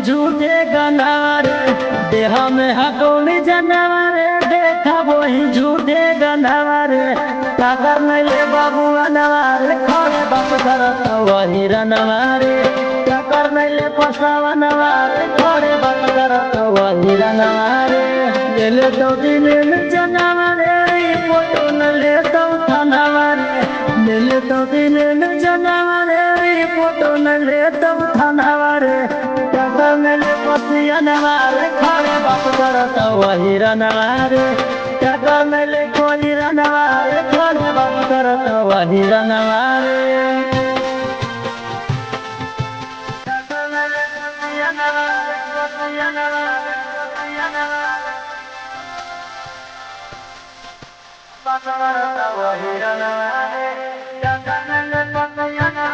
झूठे गनार देह में हकौनी जानवर देखा वही झूठे गनार काकर नैले बाबू अनवार खड़े बाप करत वही रनवार काकर नैले पसावा नवार खड़े बाप करत वही रनवार ले तो दिन जानवर फोटो न ले तो थानावार ले तो दिन जानवर फोटो न ले तो थानावार मेले पतिया नवारे खड़े बाप करत वही रनवारे काका मेले कोई रनवारे खड़े बाप करत वही रनवारे काका मेले पतिया नवारे बाप करत वही रनवारे काका मेले पतिया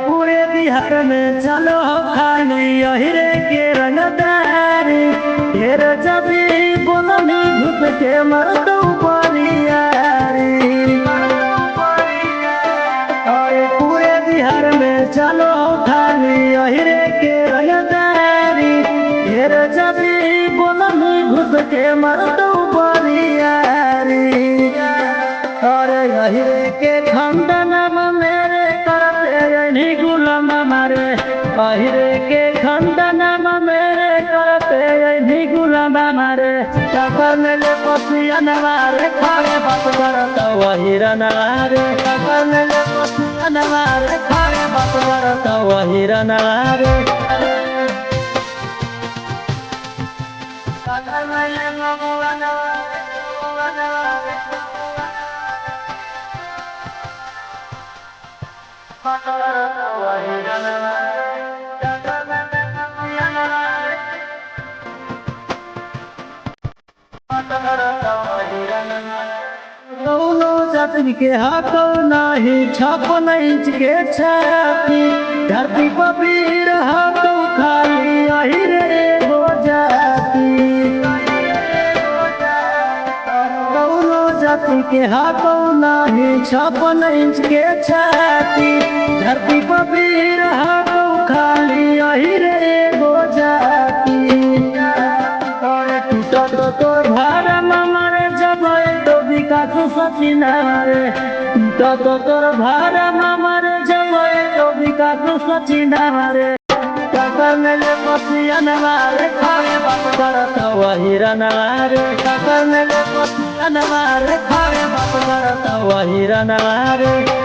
पूरे बिहार में चलो खाली यहिरे के रंगदारी ढेर जबी बोलनी घुस के मरदू परियारी पूरे बिहार में चलो खाली यहिरे के रंगदारी ढेर जबी बोलनी घुस के मरदू परियारी अरे यहिरे के खंडन मेरे करते गुलाम मारे अहिरे के खंडन मेरे करते गुलाम मारे काकर मेले पसिया नवारे खड़े बाप करत वही रनवारे काकर मेले पसिया नवारे खड़े बाप करत वही रनवारे काकर मेले ममुआ नवारे जाति के हाथो नहीं 56 इंच के छाती धरती पर वीर हाथो खाली अहिरे हो जाती जाति के हाथो नहीं 56 इंच के छाती धरती पर वीर हाथो खाली अहिरे हो जाती टूटो तो भार मारे जब तो विकास सचिना रे टूटो तोर भार मारे जब तो विकास सचिना रे काकर मेले पसिया नवारे खड़े बाप करत वही रनवारे काकर मेले पसिया नवारे खड़े बाप करत वही रनवारे।